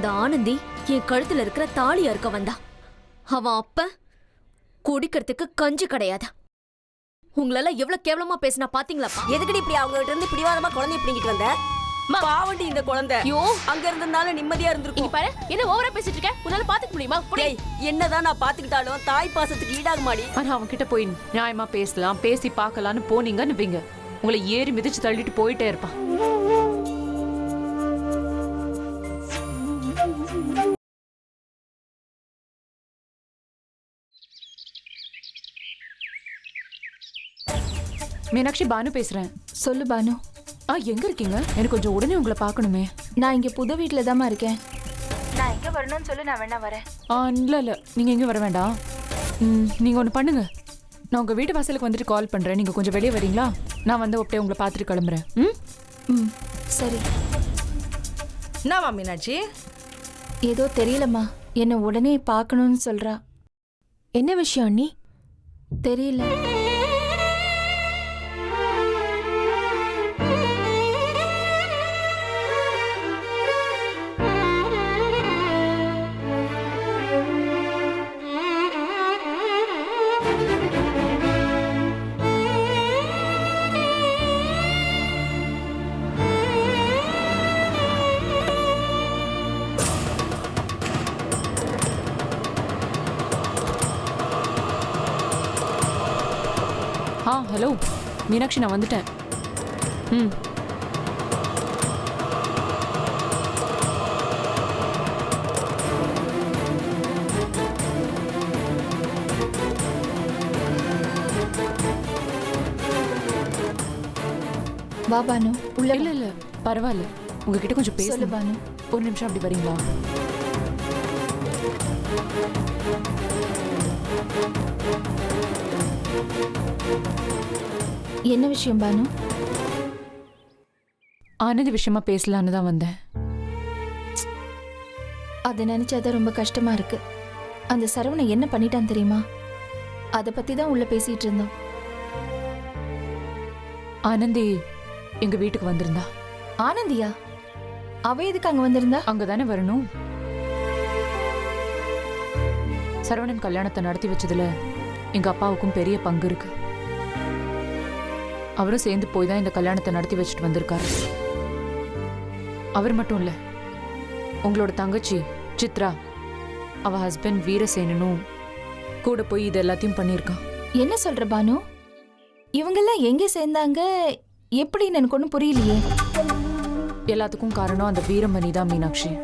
அந்த ஆனந்தி என் கழுத்துல இருக்கிற தாலியா இருக்க வந்தா. அவன் அப்ப குடிக்கிறதுக்கு கஞ்சி கிடையாது. உங்களால எவ்வளவு கேவலமா பேசினா பாத்தீங்களாப்பா? எதுக்கடி இப்படி அவங்க கிட்ட இருந்து பிடிவாதமா குழந்தைய பிடிங்கிட்டு வந்த? பாவண்டி இந்த குழந்தை. ஐயோ, அங்க இருந்தனால நிம்மதியா இருந்திருக்கும். பாரு, என்ன ஓவரா பேசிட்டு இருக்க? உன்னால பாத்துக்க முடியுமா? டேய், என்னதான் நான் பாத்துக்கிட்டாலும் தாய் பாசத்துக்கு ஈடாக மாடி. ஆனா அவங்க கிட்ட போய் நியாயமா பேசலாம், பேசி பார்க்கலான்னு போனீங்கன்னு வைங்க, உங்களை ஏறி மிதிச்சு தள்ளிட்டு போயிட்டே இருப்பான். மீனாட்சி, பானு பேசுறேன். சொல்லு பானு. எங்க இருக்கீங்க? எனக்கு கொஞ்சம் உடனே உங்களை பார்க்கணுமே. நான் இங்க புது வீட்டுல தாமா இருக்கேன். நான் எங்க வரணும்னு சொல்லு, நான் வேணா வரேன். இல்ல நீங்க எங்க வர வேண்டாம். நீங்க ஒண்ணு பண்ணுங்க, நான் உங்க வீட்டு வாசலுக்கு வந்துட்டு கால் பண்றேன். நீங்க கொஞ்சம் வெளியே வரீங்களா? நான் வந்து அப்படியே உங்களை பார்த்துட்டு கிளம்புறேன். சரி. என்னவா மீனாட்சி? ஏதோ தெரியலம்மா, என்ன உடனே பார்க்கணும்னு சொல்றா. என்ன விஷயம் அண்ணி? தெரியல. ஹலோ மீனாட்சி, நான் வந்துட்டேன். வா பானு, உள்ள. இல்ல பரவாயில்ல, உங்ககிட்ட கொஞ்சம் பேச. சொல்லு பானு. ஒரு நிமிஷம் அப்படி வரீங்களா? என்ன விஷயம் பானு? ஆனந்தி விஷயமா பேசலான்னு தான் வந்தேன். அதை நினைச்சாதான் ரொம்ப கஷ்டமா இருக்கு. அந்த சரவணன் என்ன பண்ணிட்டான் தெரியுமா? அதை பத்தி தான் உள்ள பேசிட்டு இருந்தோம். ஆனந்தி எங்க வீட்டுக்கு வந்திருந்தா. ஆனந்தியா? அவ எதுக்கு அங்க வந்திருந்தா? அங்கதானே வரணும். சரவணன் கல்யாணத்தை நடத்தி வச்சதுல எங்க அப்பாவுக்கும் பெரிய பங்கு இருக்கு. அவரும் சேர்ந்து போய் தான் இந்த கல்யாணத்தை நடத்தி வச்சுட்டு வந்திருக்காரு. அவர் மட்டும் இல்ல, உங்களோட தங்கச்சி சித்ரா, அவ ஹஸ்பண்ட் வீரசேனனும் கூட போய் இது எல்லாத்தையும் பண்ணியிருக்கான். என்ன சொல்ற பானு? இவங்கெல்லாம் எங்க சேர்ந்தாங்க? எப்படின்னு எனக்கு ஒன்றும் புரியலையே. எல்லாத்துக்கும் காரணம் அந்த வீரமணி தான் மீனாட்சி.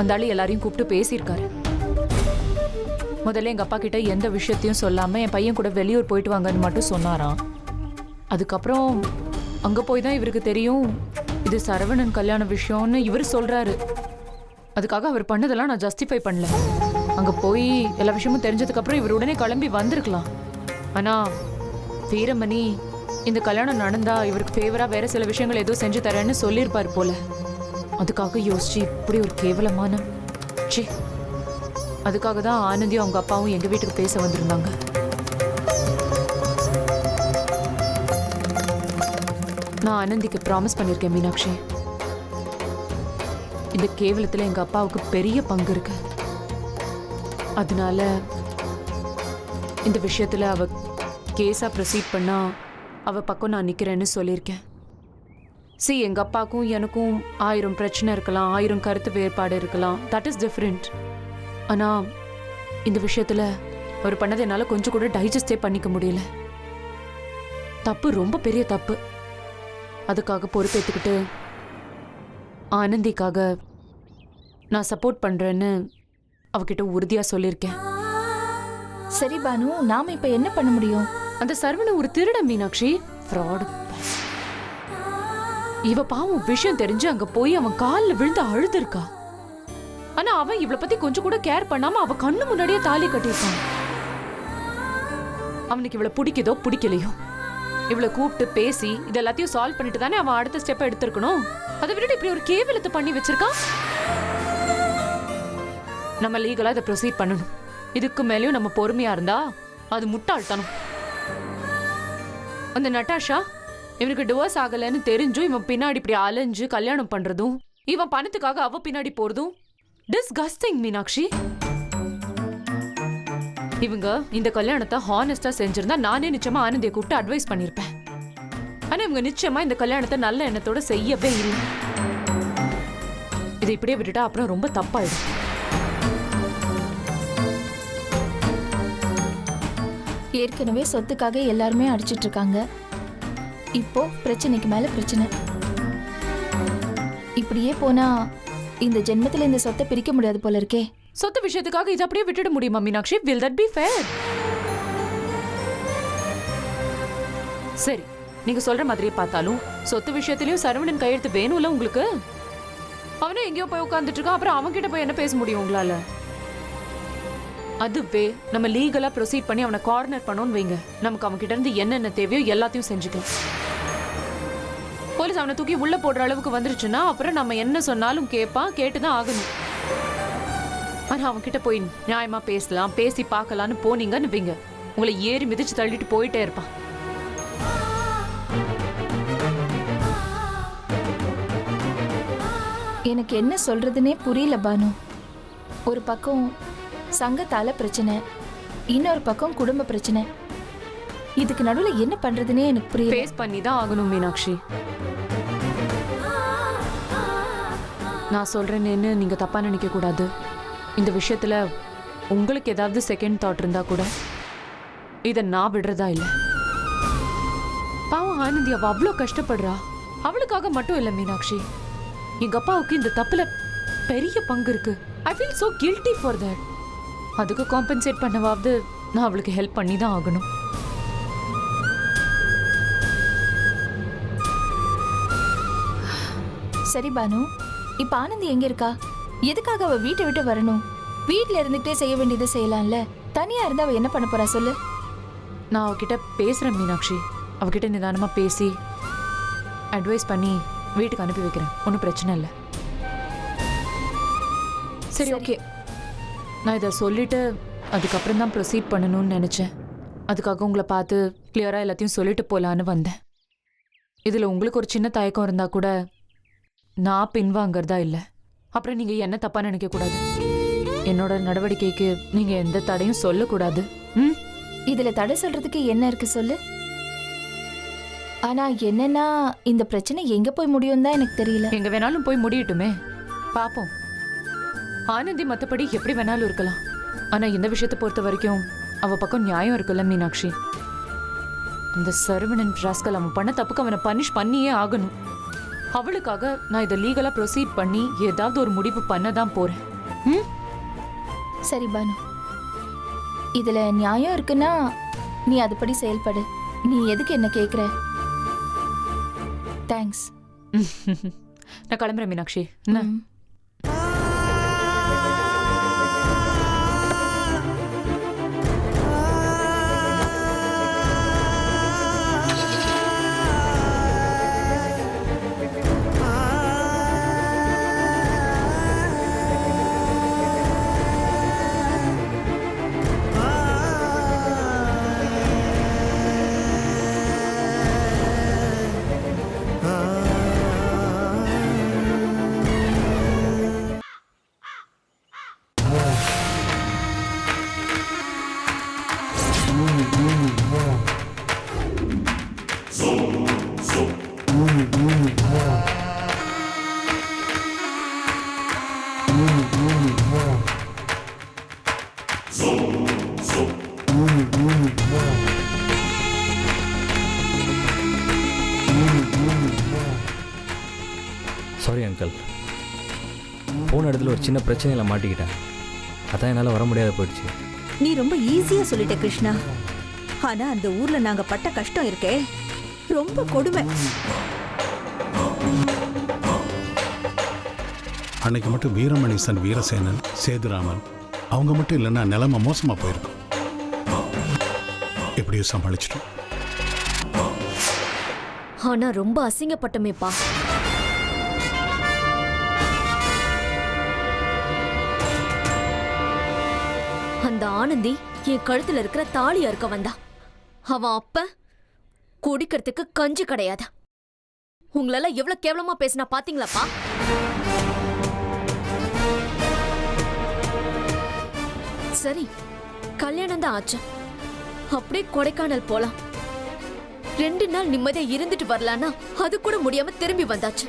அந்த ஆளு எல்லாரையும் கூப்பிட்டு பேசியிருக்காரு. முதல்ல எங்க அப்பா கிட்ட எந்த விஷயத்தையும் சொல்லாம என் பையன் கூட வெளியூர் போயிட்டு வாங்கன்னு மட்டும் சொன்னாராம். அதுக்கப்புறம் அங்க போய் தான் இவருக்கு தெரியும் இது சரவணன் கல்யாண விஷயம்னு இவர் சொல்றாரு. அதுக்காக அவர் பண்ணதெல்லாம் நான் ஜஸ்டிஃபை பண்ணல. அங்க போய் எல்லா விஷயமும் தெரிஞ்சதுக்கு அப்புறம் இவர் உடனே கிளம்பி வந்திருக்கலாம். ஆனா வீரமணி இந்த கல்யாணம் நடந்தா இவருக்கு ஃபேவரா வேற சில விஷயங்கள் ஏதோ செஞ்சு தரேன்னு சொல்லியிருப்பார் போல. அதுக்காக யோசிச்சு இப்படி ஒரு கேவலமான சி. அதுக்காக தான் ஆனந்தியும் அவங்க அப்பாவும் எங்க வீட்டுக்கு பேச வந்திருந்தாங்க. நான் ஆனந்திக்கு ப்ராமிஸ் பண்ணியிருக்கேன் மீனாட்சி, இந்த கேவலத்துல எங்க அப்பாவுக்கு பெரிய பங்கு இருக்கு. அதனால இந்த விஷயத்துல அவ கேஸா ப்ரொசீட் பண்ணா அவ பக்கம் நான் நிக்கிறேன்னு சொல்லியிருக்கேன். எங்க அப்பாவுக்கும் எனக்கும் 1000 பிரச்சனை இருக்கலாம், 1000 கருத்து வேறுபாடு இருக்கலாம். That is different. ஆனா இந்த விஷயத்துல அவர் பண்ணதை என்னால கொஞ்சம் கூட டைஜஸ்டே பண்ணிக்க முடியல. தப்பு, ரொம்ப பெரிய தப்பு. அதுக்காக பொறுப்பேற்றுக்கிட்டு ஆனந்திக்காக நான் சப்போர்ட் பண்றேன்னு அவகிட்ட உறுதியா சொல்லியிருக்கேன். சரி பானு, நாம இப்ப என்ன பண்ண முடியும்? அந்த சரவணன் ஒரு திருட மீனாட்சி, ஃப்ராட். இவ பாவம் விஷயம் தெரிஞ்சு அங்க போய் அவன் காலில் விழுந்து அழுதுருக்கா. ஆனா அவன் இவளை பத்தி கொஞ்சம் கூட கேர் பண்ணாம அவ கண்ணு முன்னாடியே தாலி கட்டியிருக்கான். அவனுக்கு இவளை பிடிக்குதோ பிடிக்கலையோ, இவளை கூப்பிட்டு பேசி இது எல்லாத்தையும் சால்வ் பண்ணிட்டு தானே அவன் அடுத்த ஸ்டெப் எடுத்திருக்கணும். அதை விட்டுட்டு இப்படி ஒரு கேவலத்தை பண்ணி வச்சிருக்கான். நம்ம லீகலா இதை ப்ரொசீட் பண்ணணும். இதுக்கு மேலேயும் நம்ம பொறுமையா இருந்தா அது முட்டாள்தனம். அந்த நட்டாஷா இவனுக்கு டிவோர்ஸ் ஆகலைன்னு தெரிஞ்சும் இவன் பின்னாடி இப்படி அலைஞ்சு கல்யாணம் பண்றதும் இவன் பணத்துக்காக அவ பின்னாடி போறதும் டிஸ்கஸ்டிங் மீனாட்சி. இவங்க இந்த கல்யாணத்தை ஹானஸ்டா செஞ்சிருந்தா நானே நிச்சயமா ஆனந்தியை கூப்பிட்டு அட்வைஸ் பண்ணிருப்பேன். ஆனா இவங்க நிச்சயமா இந்த கல்யாணத்தை நல்ல எண்ணத்தோட செய்யவே இல்லை. இதை இப்படியே விட்டுட்டா அப்புறம் ரொம்ப தப்பாயிடும். ஏற்கனவே சொத்துக்காக எல்லாருமே அடிச்சிட்டு இருக்காங்க. இப்போ பிரச்சனைக்கு மேல பிரச்சனை. இப்படியே போனா இந்த ஜென்மத்துல இந்த சொத்தை பிரிக்க முடியாது போல இருக்கே. சொத்து விஷயத்துக்காக இதை அப்படியே விட்டுட முடியுமா Meenakshi? will that be fair? சரி, நீங்க சொல்ற மாதிரியே பார்த்தாலும் சொத்து விஷயத்திலயும் சரவணன் கையெழுத்து வேணும்ல உங்களுக்கு. அவனே எங்கேயோ போய் உட்கார்ந்துட்டு இருக்கான், அப்புறம் அவன் கிட்ட போய் என்ன பேச முடியும் உங்களால? அதுவே நம்ம லீகலா ப்ரொசீட் பண்ணி அவனை கார்னர் பண்ணோன்னு வைங்க, நமக்கு அவன் கிட்ட இருந்து என்னென்ன தேவையோ எல்லாத்தையும் செஞ்சுக்கலாம். போலீஸ் அவனை தூக்கி உள்ள போடுற அளவுக்கு வந்துருச்சுன்னா அப்புறம் நம்ம என்ன சொன்னாலும் கேட்பான், கேட்டுதான் ஆகணும். ஆனா அவன் கிட்ட போய் நியாயமா பேசலாம், பேசி பார்க்கலான்னு போனீங்கன்னு வைங்க, உங்களை ஏறி மிதிச்சு தள்ளிட்டு போயிட்டே இருப்பான். எனக்கு என்ன சொல்றதுன்னே புரியல பானு. ஒரு பக்கம் சங்கத்தால பிரச்சனை, இன்னொரு பக்கம் குடும்ப பிரச்சனை. இதுக்கு நடுவுல என்ன பண்றதுன்னே எனக்கு புரியல. ஃபேஸ் பண்ணி தான் ஆகணும் மீனாட்சி. நான் சொல்றேன்னு நீங்க தப்பா நினைக்க கூடாது. இந்த விஷயத்துல உங்களுக்கு ஏதாவது செகண்ட் தாட் இருந்தா கூட இதை நான் விடுறதா இல்லை. பாவம் ஆனந்தி, அவ அவ்வளோ கஷ்டப்படுறா. அவளுக்காக மட்டும் இல்லை மீனாட்சி, எங்க அப்பாவுக்கு இந்த தப்புல பெரிய பங்கு இருக்கு. I feel so guilty for that. அதுக்கு காம்பன்சேட் பண்ணவாவது நான் அவளுக்கு ஹெல்ப் பண்ணி தான் ஆகணும். சரி பானு, இப்ப ஆனந்தி எங்க இருக்கா? எதுக்காக அவ வீட்டை விட்டு வரணும்? வீட்ல இருந்துகிட்டே செய்ய வேண்டியதை செய்யலாம்ல. தனியா இருந்தா அவ என்ன பண்ண போறா சொல்லு? நான் அவகிட்ட பேசுறேன் மீனாட்சி. அவகிட்ட நிதானமா பேசி அட்வைஸ் பண்ணி வீட்டுக்கு அனுப்பி வைக்கிறேன். ஒன்றும் பிரச்சனை இல்லை. சரி, ஓகே. நான் இதை சொல்லிட்டு அதுக்கப்புறம் தான் ப்ரொசீட் பண்ணணும்னு நினச்சேன். அதுக்காக உங்களை பார்த்து கிளியராக எல்லாத்தையும் சொல்லிட்டு போகலான்னு வந்தேன். இதில் உங்களுக்கு ஒரு சின்ன தயக்கம் இருந்தால் கூட நான் பின்வாங்கிறதா இல்லை. அப்புறம் நீங்கள் என்ன தப்பாக நினைக்கக்கூடாது. என்னோட நடவடிக்கைக்கு நீங்கள் எந்த தடையும் சொல்லக்கூடாது. ம், இதுல தடை சொல்றதுக்கு என்ன இருக்கு சொல்லு? ஆனா என்னன்னா, இந்த பிரச்சனை எங்க போய் முடியும் தான் எனக்கு தெரியல. எங்கே வேணாலும் போய் முடியட்டுமே, பார்ப்போம். ஆனந்தி மற்றபடி எப்படி வேணாலும் இருக்கலாம். ஆனால் இந்த விஷயத்தை பொறுத்த வரைக்கும் அவ பக்கம் நியாயம் இருக்குல்ல மீனாட்சி. அந்த சரவணன் ராஸ்கல் அவன் பண்ண தப்புக்கு அவனை பனிஷ் பண்ணியே ஆகணும். அவளுக்காக நான் இதை லீகலா ப்ரொசீட் பண்ணி ஏதாவது ஒரு முடிவு பண்ண தான் போறேன். ம், சரி பானு, இதுல நியாயம் இருக்குன்னா நீ அதுபடி செயல்படு. நீ எதுக்கு என்ன கேக்குற? தேங்க்ஸ். நான் கிளம்புறேன் மீனாட்சி. என்ன? சாரி அங்கிள், போன இடத்துல ஒரு சின்ன பிரச்சனையில் மாட்டிக்கிட்டேன். அதான் என்னால் வர முடியாத போயிடுச்சு. நீ ரொம்ப ஈஸியா சொல்லிட்ட கிருஷ்ணா. ஆனா அந்த ஊர்ல நாங்க பட்ட கஷ்டம் இருக்கே, ரொம்ப கொடுமை. அன்னைக்கு மட்டும் வீரமணிசன், வீரசேனன், சேதுராமன் அவங்க மட்டும் இல்லைன்னா நிலைமை மோசமா போயிருக்கும். எப்படியோ சமாளிச்சிட்டோம். ஆனா ரொம்ப அசிங்கப்பட்டமேப்பா. அந்த ஆனந்தி என் கழுத்துல இருக்கிற தாலியா இருக்க வந்தா. அவன் அப்ப குடிக்கிறதுக்கு கஞ்சி கிடையாது. உங்களால எவ்வளவு கேவலமா பேசினா பாத்தீங்களாப்பா? சரி கல்யாணம் தான் ஆச்சு, அப்படியே கொடைக்கானல் போலாம். 2 நாள் நிம்மதியா இருந்துட்டு வரலான்னா அது கூட முடியாம திரும்பி வந்தாச்சு.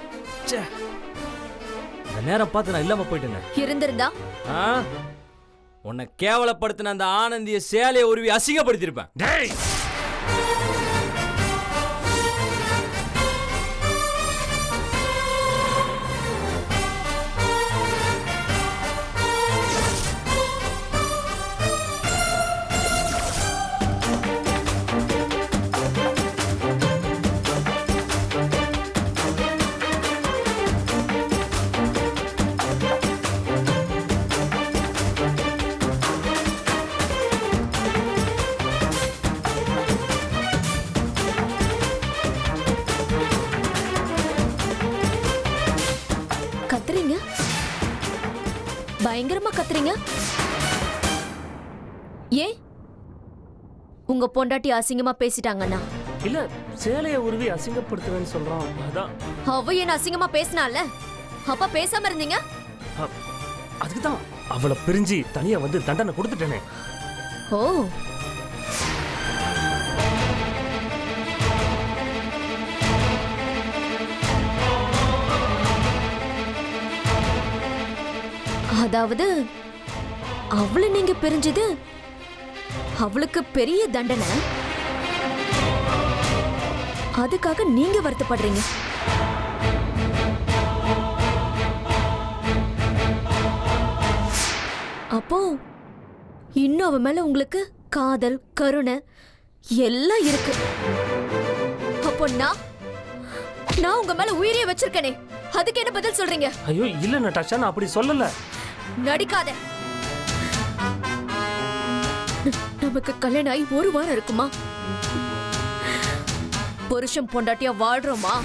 இந்த நேரம் பார்த்து நான் இல்லாம போயிட்டேன். இருந்திருந்தா உன்னை கேவலப்படுத்தின அந்த ஆனந்திய சேலையை உருவி அசிங்கப்படுத்திருப்பேன். டேய் கத்துறீங்க, பயங்கரமா கத்துறீங்க. ஏன் உங்க பொண்டாட்டி அசிங்கமா பேசிட்டாங்கன்னா? இல்ல சேலைய உருவி அசிங்கப்படுத்துவேன்னு சொல்றான். அதான் அவ என்ன அசிங்கமா பேசினால, அப்ப பேசாம இருந்தீங்க? அதுக்கு தான் அவளை பிரிஞ்சு தனியா வந்து தண்டனை கொடுத்துட்டேனே. ஓ, அதாவது அவளை நீங்க பிரிஞ்சது அவளுக்கு பெரிய தண்டனை, அதுக்காக நீங்க வருத்தப்படுறீங்க. அப்போ இன்னும் அவ மேல உங்களுக்கு காதல், கருணை எல்லாம் இருக்கு. அப்போ நான் உங்க மேல உயிரியே வச்சிருக்கேனே, அதுக்கு என்ன பதில் சொல்றீங்க? ஐயோ இல்ல நட்டாஷா, நான் அப்படி சொல்லல. நடிக்காத. நமக்கு கல்யாணம் ஆகி 1 வாரம் இருக்குமா? புருஷன் பொண்டாட்டியா வாழ்றோமா?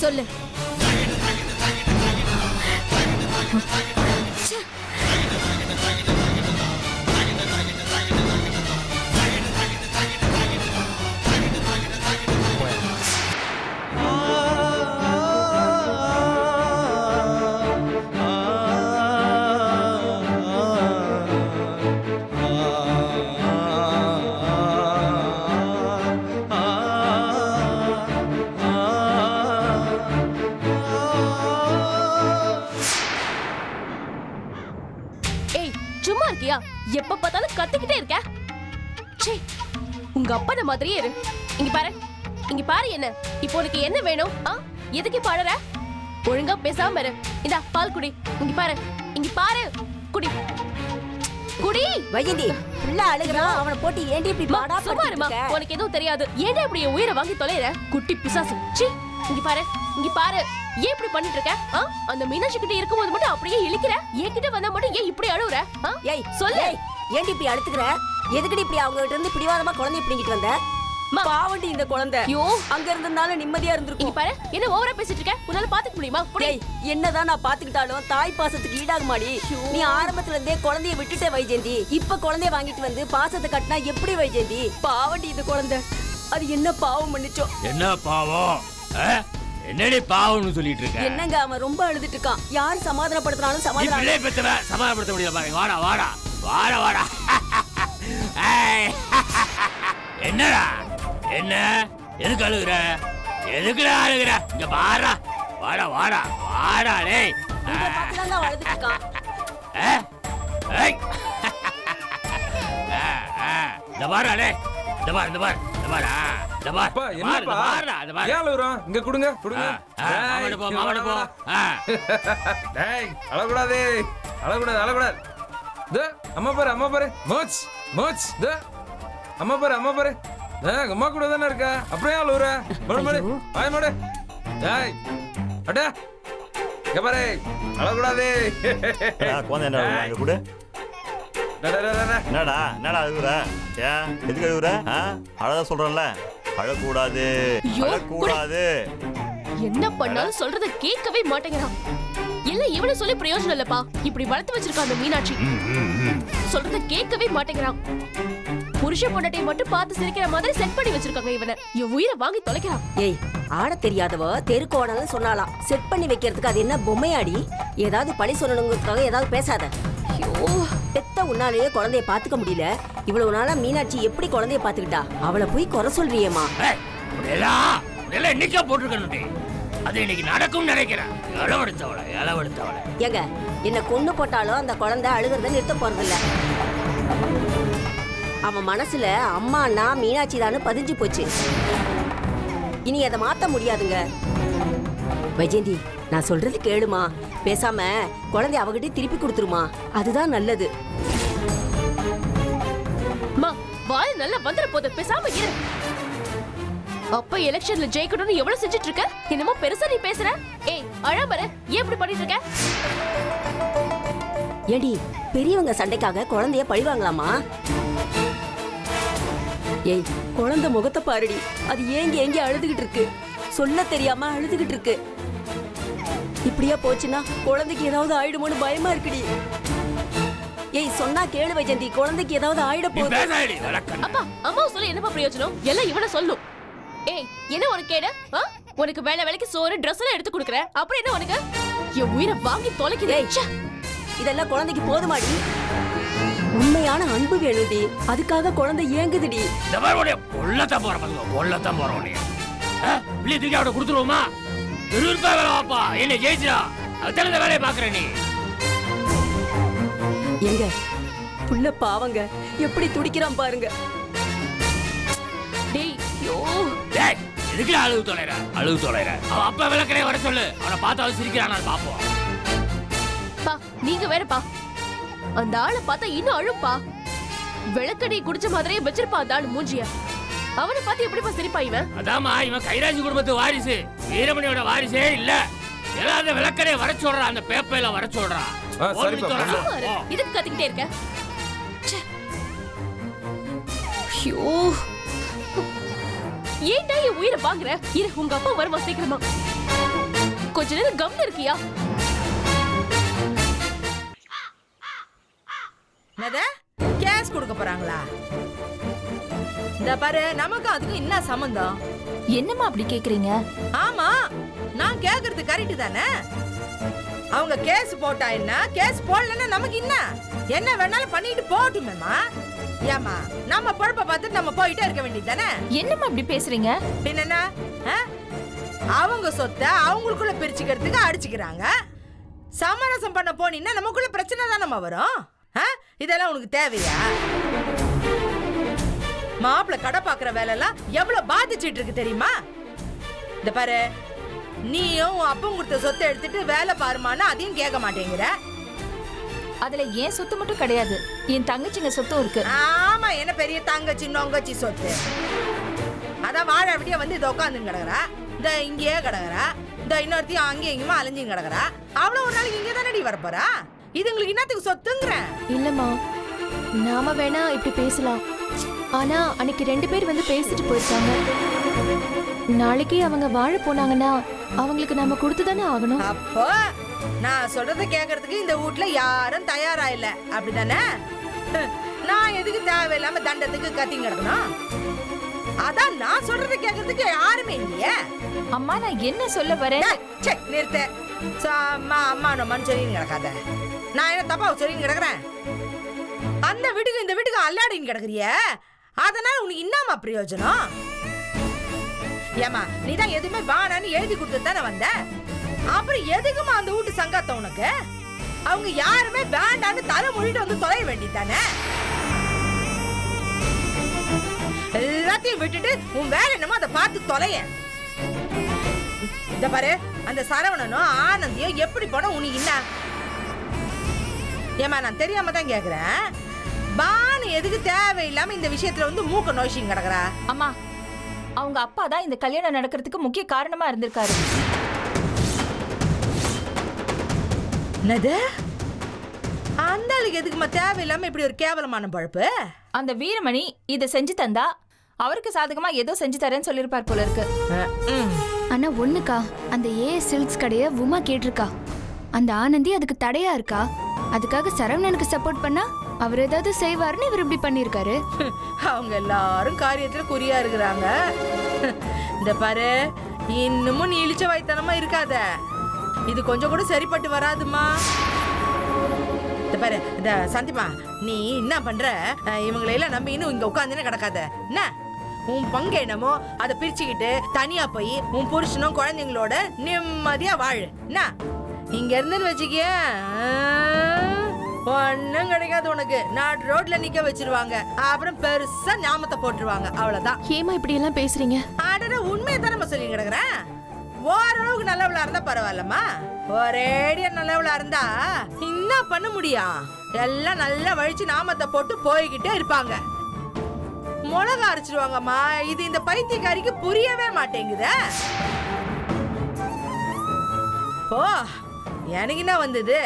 சொல்லு. சும்மா இருக்கியா? எப்ப பார்த்தாலும் கத்திக்கிட்டே இருக்க. சீ, உங்க அப்பன மாதிரியே இரு. இங்க பாரு, இங்க பாரு. என்ன இப்போ உனக்கு என்ன வேணும்? எதுக்கு பாடுற? ஒழுங்கா பேசாம இரு. இந்தா பால் குடி. இங்க பாரு, இங்க பாரு, குடி குடி. வைஜந்தி புள்ள அழுகுறான், அவனை போட்டு ஏண்டி இப்படி பாடா சும்மா இருமா. உனக்கு எதுவும் தெரியாது. ஏன்டா இப்படி என் உயிரை வாங்கி தொலைற குட்டி பிசாசு? சீ, இங்க பாரு, இங்க பாரு. ஏன் இப்படி பண்ணிட்டு இருக்க? அந்த மீனாட்சி கிட்ட இருக்கும்போது மட்டும் அப்படியே இழுக்கிற, என்கிட்ட வந்தா மட்டும் ஏன் இப்படி அழுவுற? ஏய் சொல்லு. ஏண்டி இப்படி அழுத்துக்கிற? எதுக்கடி இப்படி அவங்க கிட்ட இருந்து பிடிவாதமா குழந்தைய பிடிங்கிட்டு வந்த? பாவண்டி இந்த குழந்தை. ஐயோ, அங்க இருந்தனால நிம்மதியா இருந்திருக்கும். இங்க பாரு, என்ன ஓவரா பேசிட்டு இருக்க? உன்னால பாத்துக்க முடியுமா? டேய், என்னதான் நான் பாத்துக்கிட்டாலும் தாய் பாசத்துக்கு ஈடாக மாடி. நீ ஆரம்பத்துல இருந்தே குழந்தைய விட்டுட்டே வைஜெயந்தி. இப்ப குழந்தைய வாங்கிட்டு வந்து பாசத்தை கட்டினா எப்படி வைஜெயந்தி? பாவண்டி இந்த குழந்தை. அது என்ன பாவம் பண்ணிச்சோ? என்ன பாவம்? என்னடி பாவம்னு சொல்லிட்டு இருக்க? என்னங்க அவன் ரொம்ப அழுதுட்டு இருக்கான். யார் சமாதானப்படுத்தினாலும் சமாதானப்படுத்த முடியல பாருங்க. வாடா வாடா வாடா வாடா. என்னடா என்ன? எதுக்கு அழுகுற? எதுக்குடா அழுகுற? இங்க பாரா. வாடா வாடா வாடா. டேய் அழுதுட்டு இருக்கான். இந்த பாரா. டேய் இந்த பாரு, இந்த பாரு, இந்த பாரா. இந்த பாரு. அப்பா, என்னப்பா? பாருடா, இந்த பாரு. ஏன் அழுகுறோம்? இங்க கொடுங்க, கொடுங்க. மாமட போ, மாமட போ. டேய், அழக்கூடாது, அழக்கூடாது, அழக்கூடாது. இதோ, அம்மா பாரு, அம்மா பாரு. மோச், மோச். இதோ, அம்மா பாரு, அம்மா பாரு. அம்மா கூட தானே இருக்க, அப்புறம் ஏன் அழுகுற? மடு, மடு, வாய் மடு. டேய், அடே, இங்க பாரு, அழக்கூடாது. கூட என்னடா என்னடா அழுகுற? ஏன் எதுக்கு அழுகுற? அழகா சொல்றேன்ல, அழக்கூடாது, அழக்கூடாது. என்ன பண்ணாலும் சொல்றத கேட்கவே மாட்டேங்கிறான். இல்ல இவனை சொல்லி பிரயோஜனம் இல்லப்பா. இப்படி வளர்த்து வச்சிருக்க அந்த மீனாட்சி சொல்றத கேட்கவே மாட்டேங்கிறான். புருஷன் பொண்டாட்டியை மட்டும் பார்த்து சிரிக்கிற மாதிரி செட் பண்ணி வச்சிருக்காங்க இவனை. என் உயிரை வாங்கி தொலைக்கிறான். ஏய், ஆட தெரியாதவ தெருக்கோணன்னு சொன்னாலாம். செட் பண்ணி வைக்கிறதுக்கு அது என்ன பொம்மையாடி? ஏதாவது பழி சொல்லணுங்கிறதுக்காக ஏதாவது பேசாத. ஐயோ, பெத்த உன்னாலேயே குழந்தைய பாத்துக்க முடியல. இவ்வளவு நாளா மீனாட்சி எப்படி குழந்தைய பாத்துக்கிட்டா? அவளை போய் குறை சொல்றியேம்மா. இன்னைக்கா போட்டுருக்கணும், அது இன்னைக்கு நடக்கும் நினைக்கிறேன். இளவெடுத்தவளை ஏங்க, என்ன கொண்டு போட்டாலும் அந்த குழந்தை அழுகிறத நிறுத்த போறதில்ல. அவன் மனசுல அம்மானா மீனாட்சி தானு பதிஞ்சு போச்சு. இனி அதை மாத்த முடியாதுங்க. வைஜெயந்தி, நான் சொல்றது கேளுமா. பேசாம குழந்தை அவகிட்ட திருப்பி கொடுத்துருமா, அதுதான் நல்லது. வாய் நல்லா வந்துற போது பேசாம இரு. அப்ப எலெக்ஷன்ல ஜெயிக்கணும்னு எவ்வளவு செஞ்சிட்டு இருக்க? என்னமோ பெருசா நீ பேசுற. ஏய் அழாமற, ஏன் இப்படி பண்ணிட்டு இருக்க? ஏடி, பெரியவங்க சண்டைக்காக குழந்தைய பழிவாங்கலாமா? ஏய், குழந்தை முகத்தை பாருடி, அது ஏங்கி அழுதுகிட்டு இருக்கு. சொல்ல தெரியாம அழுதுகிட்டு இருக்கு. இப்படியா போச்சுன்னா குழந்தைக்கு ஏதாவது ஆயிடுமோன்னு பயமா இருக்குடி. ஏய், சொன்னா கேளு வைஜெயந்தி, குழந்தைக்கு ஏதாவது ஆயிட போகுது. அப்பா அம்மா சொல்ல என்னப்பா பிரயோஜனம்? எல்லாம் இவனை சொல்லும். ஏய், என்ன உனக்கு கேடு? உனக்கு வேலைக்கு சோறு ட்ரெஸ் எல்லாம் எடுத்து கொடுக்குற, அப்புறம் என்ன உனக்கு? என் உயிரை வாங்கி தொலைக்குதே. இதெல்லாம் குழந்தைக்கு போதுமாடி? உண்மையான அன்பு வேணுடி, அதுக்காக குழந்தை ஏங்குதுடி. கொல்லத்தான் போறோம். தூக்கி அவட கொடுத்துருவோமா? என்ன ஜெயிச்சா அதுல வேலையை பாக்குற நீ. எங்க புள்ள பாவங்க எப்படி துடிக்கிறான் பாருங்க. டேய், யோ டேய், எதுக்கு அழுகு தொலைற? அவன் அப்பா விளக்கறே வர சொல்லு. அவனை பார்த்தாலும் சிரிக்கிறானா பாப்போம். பா, நீங்க வேறப்பா. அந்த ஆளை பார்த்தா இன்னும் அழுப்பா. விளக்கடி குடிச்ச மாதிரியே வச்சிருப்பா அந்த ஆளு மூஞ்சிய. அவனை பார்த்து எப்படிப்பா சிரிப்பா இவன்? அதாமா, இவன் கைராஜி குடும்பத்து வாரிசு, வீரமணியோட வாரிசே இல்ல. எல்லாரும் விளக்கடை வர சொல்றான், அந்த பேப்பையில வர சொல்றான். இதுக்கு கத்திக்கிட்டே இருக்க? ஏன்டா என் உயிரை வாங்குற? இரு, உங்க அப்பா வருமா சீக்கிரமா. கொஞ்ச நேரம் கவனம் இருக்கியா? கேஸ் கொடுக்க போறாங்களா? இந்த பாரு, நமக்கு அதுக்கு என்ன சம்பந்தம்? என்னம்மா அப்படி கேக்குறீங்க? ஆமா, நான் கேக்குறது கரெக்ட் தானே. அவங்க கேஸ் போட்டா என்ன, கேஸ் போடலன்னா நமக்கு என்ன வேணாலும் பண்ணிட்டு போட்டுமேமா. ஏமா, நம்ம பொழப்ப பார்த்துட்டு நம்ம போயிட்டே இருக்க வேண்டியது தானே. என்னம்மா அப்படி பேசுறீங்க? பின்ன அவங்க சொத்தை அவங்களுக்குள்ள பிரிச்சுக்கிறதுக்கு அடிச்சுக்கிறாங்க. சமரசம் பண்ண போனீங்கன்னா நமக்குள்ள பிரச்சனை தானம்மா வரும். இதெல்லாம் உனக்கு தேவையா? மாப்பிள்ள கடை பாக்குற வேலை எல்லாம் எவ்வளவு பாதிச்சிட்டு இருக்கு தெரியுமா? இந்த பாரு, நீயும் அப்பம் கொடுத்த சொத்தை எடுத்துட்டு வேலை பாருமானா அதையும் கேட்க மாட்டேங்கிற. அதுல ஏன் சொத்து மட்டும் கிடையாது, என் தங்கச்சிங்க சொத்தும் இருக்கு. ஆமா, என்ன பெரிய தங்கச்சி நொங்கச்சி சொத்து. அதான் வாழ அப்படியே வந்து இதை உட்காந்து கிடக்குறா, இந்த இங்கேயே கிடக்குறா, இந்த இன்னொருத்தையும் அங்கேயும் இங்கேயுமா அலைஞ்சும் கிடக்குறா. அவ்வளவு ஒரு நாளைக்கு இங்கே தானடி வரப்போறா. இது உங்களுக்கு என்னத்துக்கு சொத்துங்கிறேன்? இல்லம்மா, நாம வேணா இப்படி பேசலாம். ஆனா அன்னைக்கு 2 பேர் வந்து பேசிட்டு போயிருக்காங்க. நாளைக்கு அவங்க வாழ போனாங்கன்னா அவங்களுக்கு நாம கொடுத்து தானே ஆகணும். அப்போ நான் சொல்றதை கேட்கறதுக்கு இந்த வீட்ல யாரும் தயாரா இல்ல, அப்படிதானே? நான் எதுக்கு தேவையில்லாம தண்டத்துக்கு கத்திங்க கிடக்கணும்? அதான் நான் சொல்றதை கேட்கறதுக்கு யாருமே இல்லையே. அம்மா, நான் என்ன சொல்ல வரேன்? நிறுத்த. அம்மா அம்மா நம்மன்னு சொல்லின்னு கிடக்காத. நான் என்ன தப்பா சொல்லின்னு கிடக்குறேன்? அந்த வீட்டுக்கு இந்த வீட்டுக்கு அல்லாடின்னு கிடக்குறிய, அதனால உனக்கு என்னமா பிரயோஜனம்? ஏமா, நீ தான் எதுவுமே வானான்னு எழுதி கொடுத்து தானே வந்த. அப்புறம் எதுக்குமா அந்த வீட்டு சங்காத்த உனக்கு? அவங்க யாருமே வேண்டான்னு தலை மொழிட்டு வந்து தொலைய வேண்டியதானே. எல்லாத்தையும் விட்டுட்டு உன் வேலை என்னமோ அதை பார்த்து தொலைய. இந்த பாரு, அந்த சரவணனும் ஆனந்தியும் எப்படி போனா உனக்கு என்ன? ஏமா, நான் தெரியாம தான் கேக்குறேன். பானு எதுக்கு தேவையில்லாம இந்த விஷயத்துல வந்து மூக்க நோய்ச்சிங் கிடக்குறா? அம்மா, அவங்க அப்பா தான் இந்த கல்யாணம் நடக்கிறதுக்கு முக்கிய காரணமா இருந்திருக்காரு. என்னது? அந்த ஆளுக்கு எதுக்குமா தேவையில்லாம இப்படி ஒரு கேவலமான பழப்பு? அந்த வீரமணி இதை செஞ்சு தந்தா அவருக்கு சாதகமா ஏதோ செஞ்சு தரேன்னு சொல்லிருப்பார் போல இருக்கு. ஆனா ஒண்ணுக்கா, அந்த சில்க்ஸ் கடைய உமா கேட்டிருக்கா. அந்த ஆனந்தி அதுக்கு தடையா இருக்கா. அதுக்காக சரவணனுக்கு சப்போர்ட் பண்ணா அவர் ஏதாவது செய்வாருன்னு இவர் இப்படி பண்ணிருக்காரு. அவங்க எல்லாரும் காரியத்துல குறியா இருக்கிறாங்க. இந்த பாரு, இன்னமும் நீ இழிச்ச வாய்த்தனமா இருக்காத. இது கொஞ்சம் கூட சரிப்பட்டு வராதுமா. இந்த பாரு, இந்த சந்திமா, நீ என்ன பண்ற? இவங்களையெல்லாம் நம்பி இன்னும் இங்க உட்காந்துன்னு கிடக்காத. என்ன உன் பங்கு என்னமோ அதை பிரிச்சுக்கிட்டு தனியா போய் உன் புருஷனும் குழந்தைங்களோட நிம்மதியா வாழு. என்ன இங்க இருந்துன்னு வச்சுக்கிய ஒன்னும் கிடைக்காது உனக்கு. நாட்டு ரோட்ல நிக்க வச்சிருவாங்க, அப்புறம் பெருசா ஞாபகத்தை போட்டுருவாங்க, அவ்வளவுதான். ஏமா இப்படி எல்லாம் பேசுறீங்க? ஆடா, உண்மையை தானே நம்ம சொல்லி கிடக்குறேன். ஓரளவுக்கு நல்லவளா இருந்தா பரவாயில்லம்மா. ஒரேடியா நல்லவளா இருந்தா என்ன பண்ண முடியும்? எல்லாம் நல்லா வழிச்சு நாமத்தை போட்டு போய்கிட்டே இருப்பாங்க. மிளகா அரைச்சிருவாங்கம்மா. இது இந்த பைத்தியக்காரிக்கு புரியவே மாட்டேங்குதே. ஓ, எனக்கு என்ன வந்தது?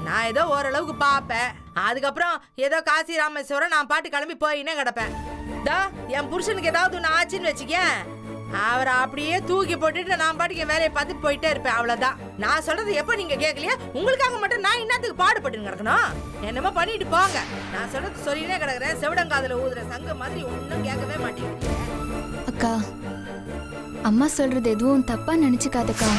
நான் ஏதோ ஓரளவுக்கு பாப்பேன். அதுக்கப்புறம் ஏதோ காசி ராமேஸ்வரம் நான் பாட்டு கிளம்பி போயினே கிடப்பேன். என் புருஷனுக்கு ஏதாவது ஒன்று ஆச்சுன்னு வச்சுக்க, அவரை அப்படியே தூக்கி போட்டுட்டு நான் பாட்டுக்கு என் வேலையை பார்த்துட்டு போயிட்டே இருப்பேன், அவ்வளவுதான். நான் சொல்றது எப்ப நீங்க கேட்கலையா? உங்களுக்காக மட்டும் நான் என்னத்துக்கு பாடுபட்டு கிடக்கணும்? என்னமோ பண்ணிட்டு போங்க. நான் சொல்றது சொல்லினே கிடக்குறேன். செவிடங்காதுல ஊதுற சங்க மாதிரி ஒன்னும் கேட்கவே மாட்டேங்குது. அக்கா, அம்மா சொல்றது எதுவும் தப்பா நினைச்சுக்காதக்கா.